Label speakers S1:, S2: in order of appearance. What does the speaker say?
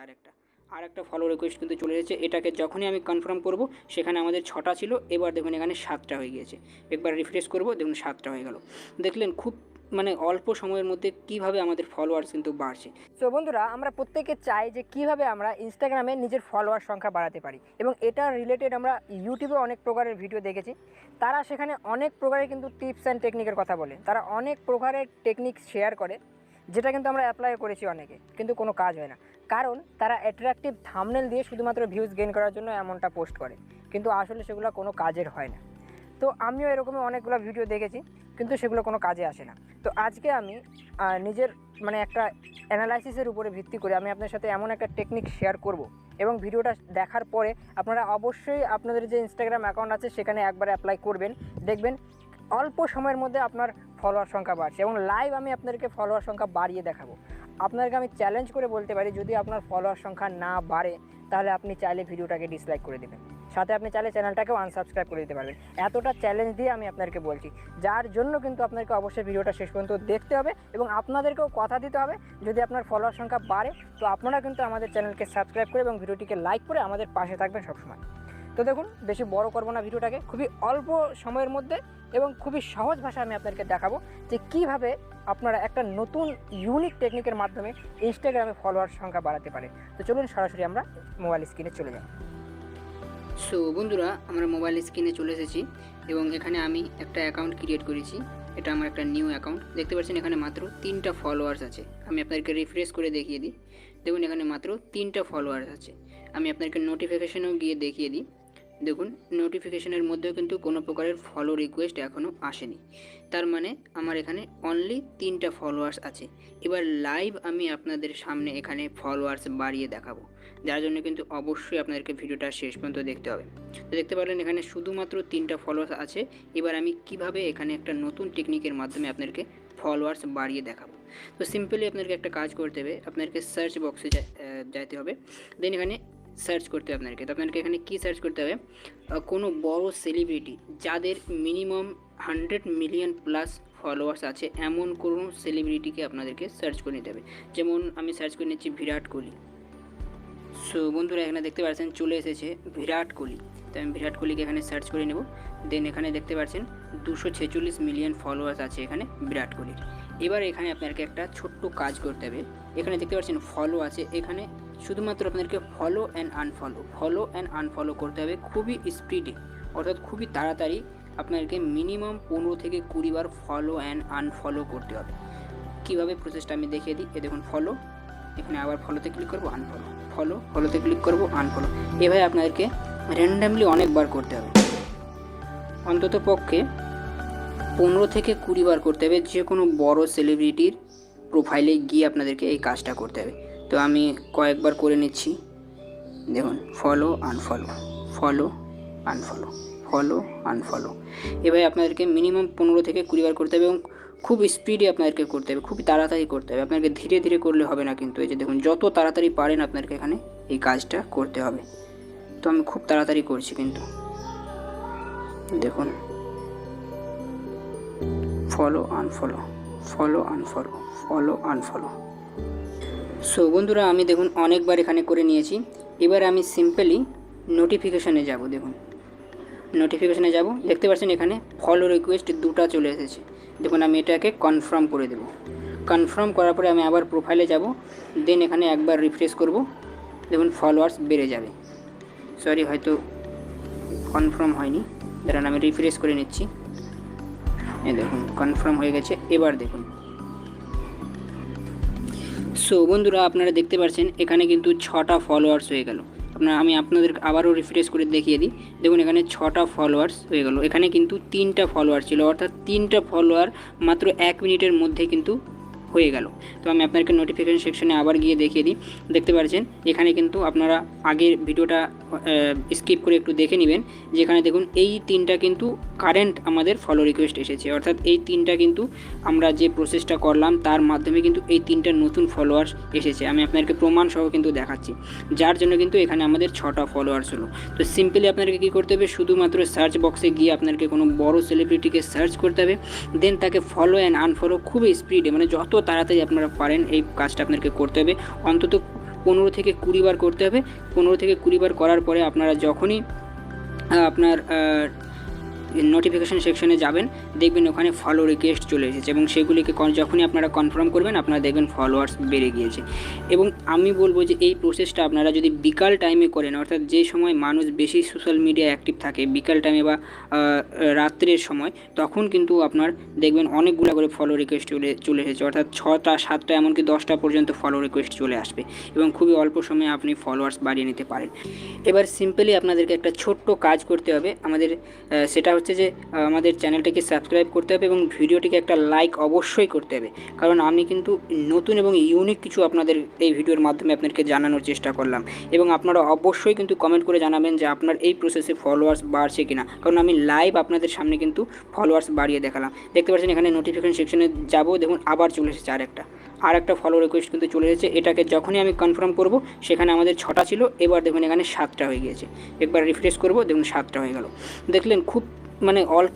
S1: এসেছে আর একটা follow request কিন্তু চলে এসেছে। এটাকে যখনই আমি কনফার্ম করব সেখানে আমাদের 6টা ছিল, এবার দেখুন এখানে 7টা হয়ে গিয়েছে। একবার রিফ্রেশ করব, দেখুন 7টা হয়ে গেল। দেখলেন খুব অল্প সময়ের মধ্যে কিভাবে আমাদের ফলোয়ার্স কিন্তু বাড়ছে।
S2: সো বন্ধুরা, আমরা প্রত্যেকে চাই যে কিভাবে আমরা ইনস্টাগ্রামে নিজের ফলোয়ার সংখ্যা বাড়াতে পারি, এবং এটা রিলেটেড আমরা ইউটিউবে অনেক প্রকারের ভিডিও দেখেছি। তারা সেখানে অনেক প্রকারের কিন্তু টিপস অ্যান্ড টেকনিকের কথা বলে, তারা অনেক প্রকারের টেকনিক শেয়ার করে, যেটা কিন্তু আমরা অ্যাপ্লাই করেছি অনেকে, কিন্তু কোনো কাজ হয় না। কারণ তারা অ্যাট্রাকটিভ থাম্বনেল দিয়ে শুধুমাত্র ভিউজ গেইন করার জন্য এমনটা পোস্ট করে, কিন্তু আসলে সেগুলো কোনো কাজের হয় না। তো আমিও এরকমই অনেকগুলো ভিডিও দেখেছি, কিন্তু সেগুলো কোনো কাজে আসে না। তো আজকে আমি নিজের একটা অ্যানালাইসিসের উপরে ভিত্তি করে আমি আপনার সাথে এমন একটা টেকনিক শেয়ার করব, এবং ভিডিওটা দেখার পরে আপনারা অবশ্যই আপনাদের যে ইনস্টাগ্রাম অ্যাকাউন্ট আছে সেখানে একবার অ্যাপ্লাই করবেন। দেখবেন অল্প সময়ের মধ্যে আপনার ফলোয়ার সংখ্যা বাড়ছে, এবং লাইভ আমি আপনাদেরকে ফলোয়ার সংখ্যা বাড়িয়ে দেখাবো। আপনাদেরকে আমি চ্যালেঞ্জ করে বলতে পারি, যদি আপনার ফলোয়ার সংখ্যা না বাড়ে তাহলে আপনি চাইলে ভিডিওটাকে ডিসলাইক করে দেবেন, সাথে আপনি চাইলে চ্যানেলটাকেও আনসাবস্ক্রাইব করে দিতে পারবেন। এতটা চ্যালেঞ্জ দিয়ে আমি আপনাদেরকে বলছি, যার জন্য কিন্তু আপনাকে অবশ্যই ভিডিওটা শেষ পর্যন্ত দেখতে হবে, এবং আপনাদেরকেও কথা দিতে হবে যদি আপনার ফলোয়ার সংখ্যা বাড়ে তো আপনারা কিন্তু আমাদের চ্যানেলকে সাবস্ক্রাইব করে এবং ভিডিওটিকে লাইক করে আমাদের পাশে থাকবেন সবসময়। তো দেখুন, বেশি বড় করবো না ভিডিওটাকে, খুবই অল্প সময়ের মধ্যে এবং খুবই সহজ ভাষায় আমি আপনাদেরকে দেখাবো যে কীভাবে আপনারা একটা নতুন ইউনিক টেকনিকের মাধ্যমে ইনস্টাগ্রামে ফলোয়ার সংখ্যা বাড়াতে পারে। তো চলুন সরাসরি আমরা মোবাইল স্ক্রিনে চলে যাই।
S1: সো বন্ধুরা, আমরা মোবাইল স্ক্রিনে চলে এসেছি এবং এখানে আমি একটা অ্যাকাউন্ট ক্রিয়েট করেছি। এটা আমার একটা নিউ অ্যাকাউন্ট, দেখতে পাচ্ছেন এখানে মাত্র 3টা ফলোয়ার্স আছে। আমি আপনাদেরকে রিফ্রেশ করে দেখিয়ে দিই, দেখুন এখানে মাত্র 3টা ফলোয়ার্স আছে। আমি আপনাদেরকে নোটিফিকেশনেও গিয়ে দেখিয়ে দিই, দেখুন নোটিফিকেশনের মধ্যেও কিন্তু কোনো প্রকারের ফলো রিকোয়েস্ট এখনও আসেনি, তার মানে আমার এখানে অনলি 3টা ফলোয়ার্স আছে। এবার লাইভ আমি আপনাদের সামনে এখানে ফলোয়ার্স বাড়িয়ে দেখাবো, যার জন্য কিন্তু অবশ্যই আপনাদেরকে ভিডিওটা শেষ পর্যন্ত দেখতে হবে। তো দেখতে পারলেন এখানে শুধুমাত্র 3টা ফলোয়ার্স আছে। এবার আমি কিভাবে এখানে একটা নতুন টেকনিকের মাধ্যমে আপনাদেরকে ফলোয়ার্স বাড়িয়ে দেখাবো। তো সিম্পলি আপনাদেরকে একটা কাজ করতে হবে, আপনাদেরকে সার্চ বক্সে যাইতে হবে, দেন এখানে সার্চ করতে হবে আপনাদেরকে। তো আপনাদেরকে এখানে কী সার্চ করতে হবে, কোনো বড় সেলিব্রিটি যাদের মিনিমাম 100 মিলিয়ন প্লাস ফলোয়ার্স আছে এমন কোনো সেলিব্রিটিকে আপনাদেরকে সার্চ করে নিতে হবে। যেমন আমি সার্চ করে নিচ্ছি বিরাট কোহলি। সো বন্ধুরা, এখানে দেখতে পাচ্ছেন চলে এসেছে বিরাট কোহলি। তো আমি বিরাট কোহলিকে এখানে সার্চ করে নেব। দেন এখানে দেখতে পাচ্ছেন 246 মিলিয়ন ফলোয়ার্স আছে এখানে বিরাট কোহলির। এবার এখানে আপনাদেরকে একটা ছোট্ট কাজ করতে হবে। এখানে দেখতে পাচ্ছেন ফলো আছে, এখানে শুধুমাত্র আপনাদেরকে ফলো অ্যান্ড আনফলো করতে হবে খুবই স্পিডে, অর্থাৎ খুবই তাড়াতাড়ি। আপনাদেরকে মিনিমাম 15 থেকে 20 বার ফলো অ্যান্ড আনফলো করতে হবে। কীভাবে প্রসেসটা আমি দেখিয়ে দিই। এ দেখুন ফলো, এখানে আবার ফলোতে ক্লিক করবো, আনফলো, ফলোতে ক্লিক করবো, আনফলো। এভাবে আপনাদেরকে র্যান্ডামলি অনেকবার করতে হবে, অন্তত পক্ষে 15 থেকে 20 বার করতে হবে। যে কোনো বড় সেলিব্রিটির প্রোফাইলে গিয়ে আপনাদেরকে এই কাজটা করতে হবে। তো আমি কয়েকবার করে নিচ্ছি, দেখুন ফলো আনফলো। এভাবে আপনাদেরকে মিনিমাম 15 থেকে 20 বার করতে হবে, এবং খুব স্পিডে আপনাদেরকে করতে হবে, খুবই তাড়াতাড়ি করতে হবে। আপনাকে ধীরে ধীরে করলে হবে না কিন্তু। এই যে দেখুন, যত তাড়াতাড়ি পারেন আপনাদেরকে এখানে এই কাজটা করতে হবে। তো আমি খুব তাড়াতাড়ি করছি কিন্তু, দেখুন ফলো আনফলো। সো বন্ধুরা, আমি দেখুন অনেকবার এখানে করে নিয়েছি। এবার আমি সিম্পলি নোটিফিকেশানে যাব। দেখুন নোটিফিকেশানে যাব, দেখতে পাচ্ছেন এখানে ফলো রিকোয়েস্ট 2টা চলে এসেছে। দেখুন আমি এটাকে কনফার্ম করে দেব। কনফার্ম করার পরে আমি আবার প্রোফাইলে যাব, দেন এখানে একবার রিফ্রেশ করব, দেখুন ফলোয়ার্স বেড়ে যাবে। সরি, হয়তো কনফার্ম হয়নি, দাঁড়ান আমি রিফ্রেশ করে নিচ্ছি। এই দেখুন কনফার্ম হয়ে গেছে। এবার দেখুন, সো বন্ধুরা আপনারা দেখতে পাচ্ছেন এখানে কিন্তু 6টা ফলোয়ার্স হয়ে গেল। আমি আপনাদের আবারও রিফ্রেশ করে দেখিয়ে দিই, দেখুন এখানে 6টা ফলোয়ার্স হয়ে গেল। এখানে কিন্তু 3টা ফলোয়ার ছিল, অর্থাৎ 3টা ফলোয়ার মাত্র 1 মিনিটের মধ্যে কিন্তু হয়ে গেল। তো আমি আপনাদেরকে নোটিফিকেশন সেকশনে আবার গিয়ে দেখিয়ে দিই, দেখতে পাচ্ছেন এখানে কিন্তু আপনারা আগের ভিডিওটা স্কিপ করে একটু দেখে নেবেন, যেখানে দেখুন এই 3টা কিন্তু কারেন্ট আমাদের ফলো রিকোয়েস্ট এসেছে, অর্থাৎ এই 3টা কিন্তু আমরা যে প্রসেসটা করলাম তার মাধ্যমে কিন্তু এই 3টা নতুন ফলোয়ার্স এসেছে। আমি আপনাদেরকে প্রমাণ সহ কিন্তু দেখাচ্ছি, যার জন্য কিন্তু এখানে আমাদের 6টা ফলোয়ার্স হলো। তো সিম্পলি আপনাদেরকে কী করতে হবে, শুধুমাত্র সার্চ বক্সে গিয়ে আপনাদেরকে কোনো বড় সেলিব্রিটিকে সার্চ করতে হবে, দেন তাকে ফলো অ্যান্ড আনফলো খুবই স্পিডে, যত তাড়াতাড়ি আপনারা পারেন এই কাজটা আপনাদেরকে করতে হবে। অন্তত 15 থেকে 20 বার করতে হবে। 15 থেকে 20 বার করার পরে আপনারা যখনই আপনার নোটিফিকেশান সেকশনে যাবেন, দেখবেন ওখানে ফলো রিকোয়েস্ট চলে এসেছে এবং সেগুলিকে যখনই আপনারা কনফার্ম করবেন আপনারা দেখবেন ফলোয়ার্স বেড়ে গিয়েছে। এবং আমি বলবো যে এই প্রসেসটা আপনারা যদি বিকাল টাইমে করেন, অর্থাৎ যে সময় মানুষ বেশি সোশ্যাল মিডিয়া অ্যাক্টিভ থাকে, বিকাল টাইমে বা রাত্রের সময়, তখন কিন্তু আপনার দেখবেন অনেকগুলো করে ফলো রিকোয়েস্ট চলে এসেছে, অর্থাৎ 6টা 7টা এমনকি 10টা পর্যন্ত ফলো রিকোয়েস্ট চলে আসবে এবং খুবই অল্প সময়ে আপনি ফলোয়ার্স বাড়িয়ে নিতে পারেন। এবার সিম্পলি আপনাদেরকে একটা ছোট্ট কাজ করতে হবে আমাদের, সেটা হচ্ছে যে আমাদের চ্যানেলটাকে সাবস্ক্রাইব করতে হবে এবং ভিডিওটিকে একটা লাইক অবশ্যই করতে হবে, কারণ আমি কিন্তু নতুন এবং ইউনিক কিছু আপনাদের এই ভিডিওর মাধ্যমে আপনাদেরকে জানানোর চেষ্টা করলাম। এবং আপনারা অবশ্যই কিন্তু কমেন্ট করে জানাবেন যে আপনার এই প্রসেসে ফলোয়ার্স বাড়ছে কিনা, কারণ আমি লাইভ আপনাদের সামনে কিন্তু ফলোয়ার্স বাড়িয়ে দেখালাম। দেখতে পাচ্ছেন এখানে নোটিফিকেশন সেকশনে যাব, দেখুন আবার চলে এসেছে আরেকটা ফলো রিকোয়েস্ট কিন্তু চলে এসেছে। এটাকে যখনই আমি কনফার্ম করব, সেখানে আমাদের 6টা ছিল, এবার দেখুন এখানে 7টা হয়ে গিয়েছে। একবার রিফ্রেশ করব, দেখুন 7টা হয়ে গেল। দেখলেন খুব অল্প